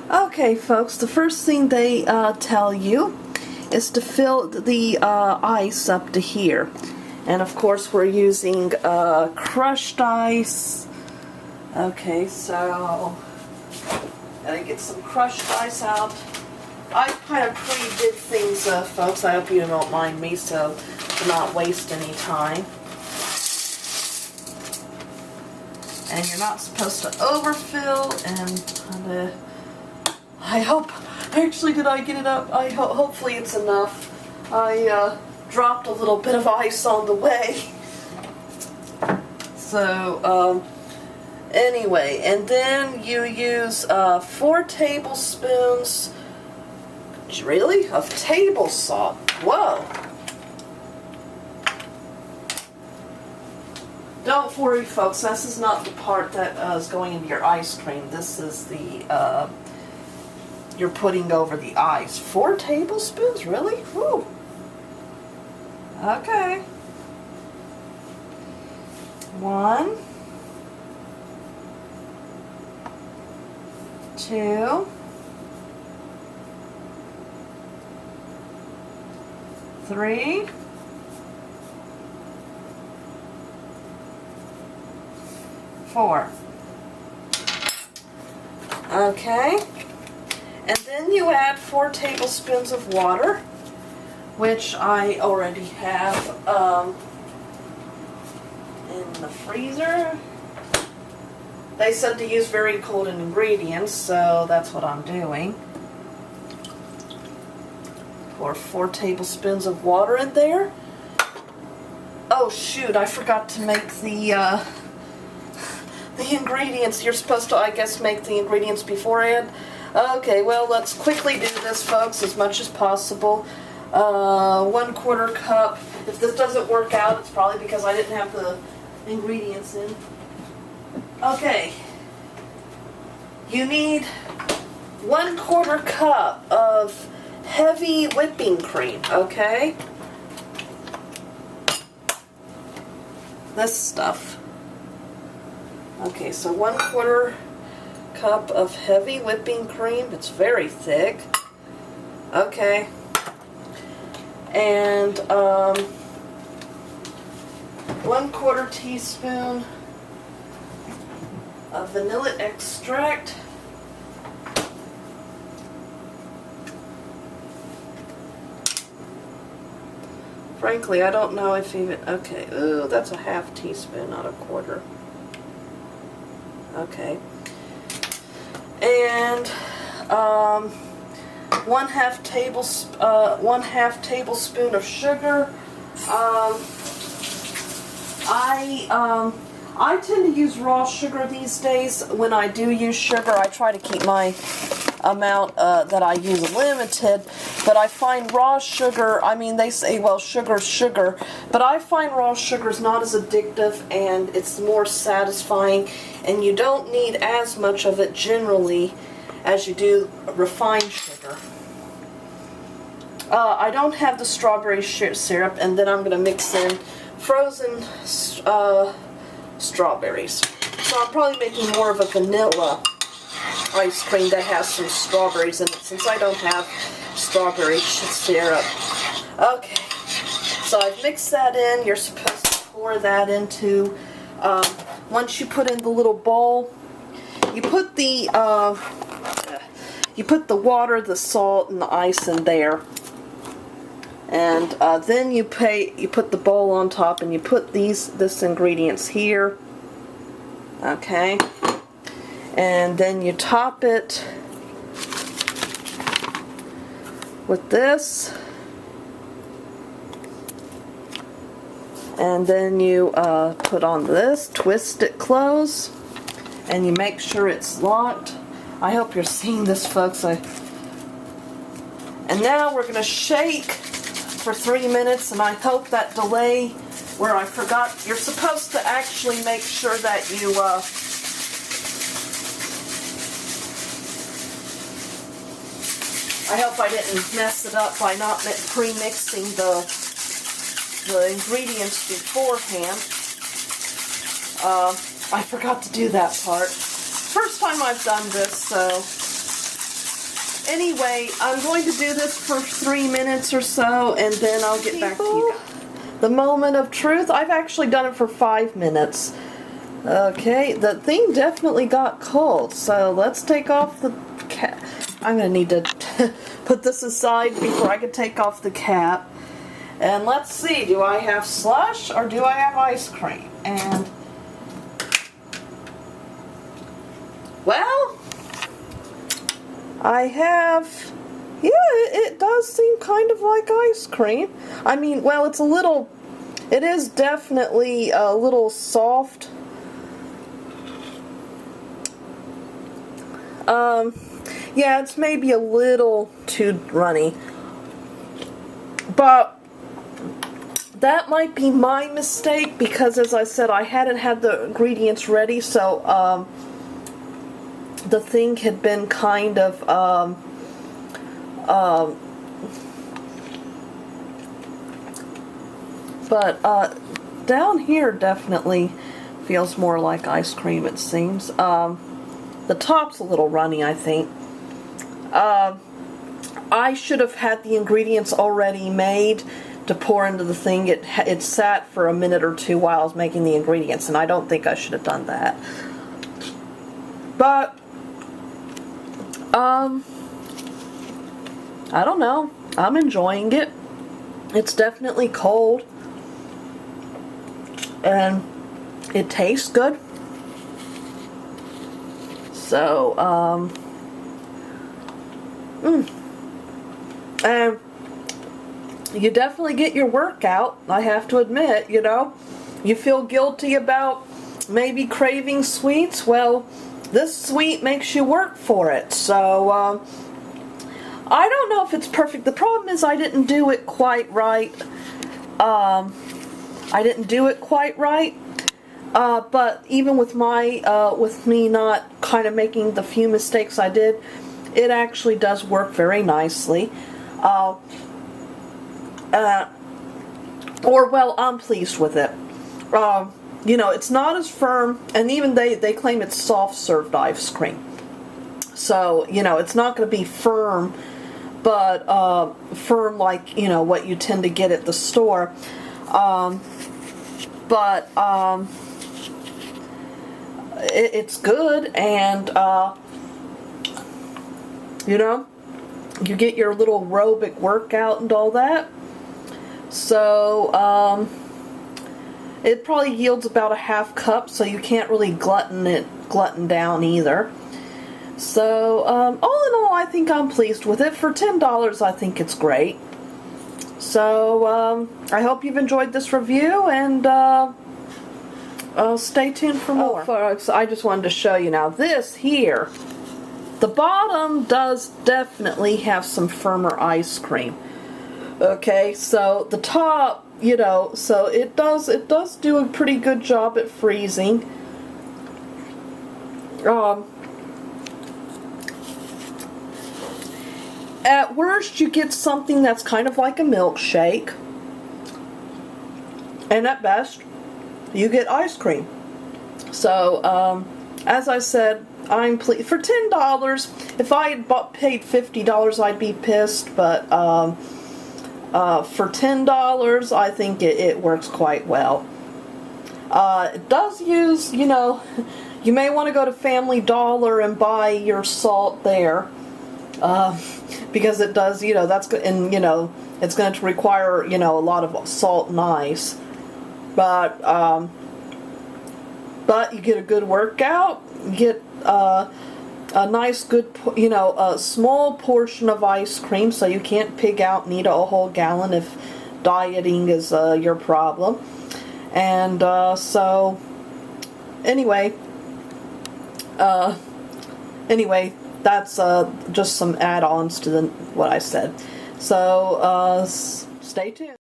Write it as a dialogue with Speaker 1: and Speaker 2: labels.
Speaker 1: Okay, folks, the first thing they tell you is to fill the ice up to here. And of course we're using crushed ice. Okay, so gotta get some crushed ice out. I kind of pre-did things, folks. I hope you don't mind me, so to not waste any time. And you're not supposed to overfill, and I hope, actually did I get it up? Hopefully it's enough. I dropped a little bit of ice on the way. So, anyway, and then you use 4 tablespoons, really, of table salt. Whoa! Don't worry, folks, this is not the part that is going into your ice cream. This is the, you're putting over the ice. 4 tablespoons? Really? Whew. Okay. 1, 2, 3, 4. Okay. And then you add 4 tablespoons of water, which I already have in the freezer. They said to use very cold ingredients, so that's what I'm doing. Pour 4 tablespoons of water in there. Oh shoot, I forgot to make the ingredients. You're supposed to, I guess, make the ingredients beforehand. Okay, well, let's quickly do this, folks, as much as possible. 1/4 cup. If this doesn't work out, it's probably because I didn't have the ingredients in. Okay. You need 1/4 cup of heavy whipping cream, okay? This stuff. Okay, so 1/4 cup of heavy whipping cream. It's very thick. Okay. And 1/4 teaspoon of vanilla extract. Frankly, I don't know if even, okay, ooh, that's a 1/2 teaspoon, not a 1/4. Okay. And 1/2 tablespoon of sugar. I tend to use raw sugar these days. When I do use sugar, I try to keep my amount that I use limited, but I find raw sugar, I mean, they say, well, sugar's sugar, but I find raw sugar is not as addictive, and it's more satisfying, and you don't need as much of it generally as you do refined sugar. I don't have the strawberry syrup, and then I'm going to mix in frozen strawberries. So I'm probably making more of a vanilla ice cream that has some strawberries in it, since I don't have strawberry syrup. Okay, so I've mixed that in. You're supposed to pour that into, once you put in the little bowl, you put the water, the salt, and the ice in there. And then you put the bowl on top, and you put this ingredients here. Okay. And then you top it with this. And then you put on this, twist it close, and you make sure it's locked. I hope you're seeing this, folks. And now we're going to shake for 3 minutes, and I hope that delay where I forgot, you're supposed to actually make sure that you I hope I didn't mess it up by not pre-mixing the ingredients beforehand. I forgot to do that part. First time I've done this, so Anyway, I'm going to do this for 3 minutes or so, and then I'll get back to you guys. The moment of truth. I've actually done it for 5 minutes. Okay, the thing definitely got cold, so let's take off the cap. I'm going to need to put this aside before I can take off the cap. And let's see, do I have slush or do I have ice cream? And, well, I have, yeah, it does seem kind of like ice cream. I mean, well, it's a little, it is definitely a little soft. Yeah, it's maybe a little too runny. But that might be my mistake because, as I said, I hadn't had the ingredients ready, so the thing had been kind of but down here definitely feels more like ice cream, it seems. The top's a little runny, I think. I should have had the ingredients already made to pour into the thing. It sat for a minute or two while I was making the ingredients, and I don't think I should have done that. But I don't know. I'm enjoying it. It's definitely cold, and it tastes good. So, and you definitely get your workout, I have to admit, you know. You feel guilty about maybe craving sweets. Well, this sweet makes you work for it. So, I don't know if it's perfect. The problem is I didn't do it quite right. But even with with me not kind of making the few mistakes I did, it actually does work very nicely. Well, I'm pleased with it. You know, it's not as firm, and even they claim it's soft served ice cream. So, you know, it's not going to be firm, but firm like, you know, what you tend to get at the store. It's good, and you know, you get your little aerobic workout and all that. So it probably yields about a half cup, so you can't really glutton down either. So all in all, I think I'm pleased with it. For $10, I think it's great. So I hope you've enjoyed this review, and stay tuned for more. Folks, I just wanted to show you now, this here, the bottom does definitely have some firmer ice cream. Okay, so the top, you know, so it does do a pretty good job at freezing. At worst, you get something that's kind of like a milkshake, and at best, you get ice cream. So, as I said, I'm pleased. For $10, if I had paid $50, I'd be pissed, but for $10, I think it works quite well. It does use, you know, you may want to go to Family Dollar and buy your salt there, because it does, you know, and you know, it's going to require, you know, a lot of salt and ice. But you get a good workout, you get a nice, good, you know, a small portion of ice cream, so you can't pig out and eat a whole gallon if dieting is your problem. And so, anyway, that's just some add-ons to what I said. So, stay tuned.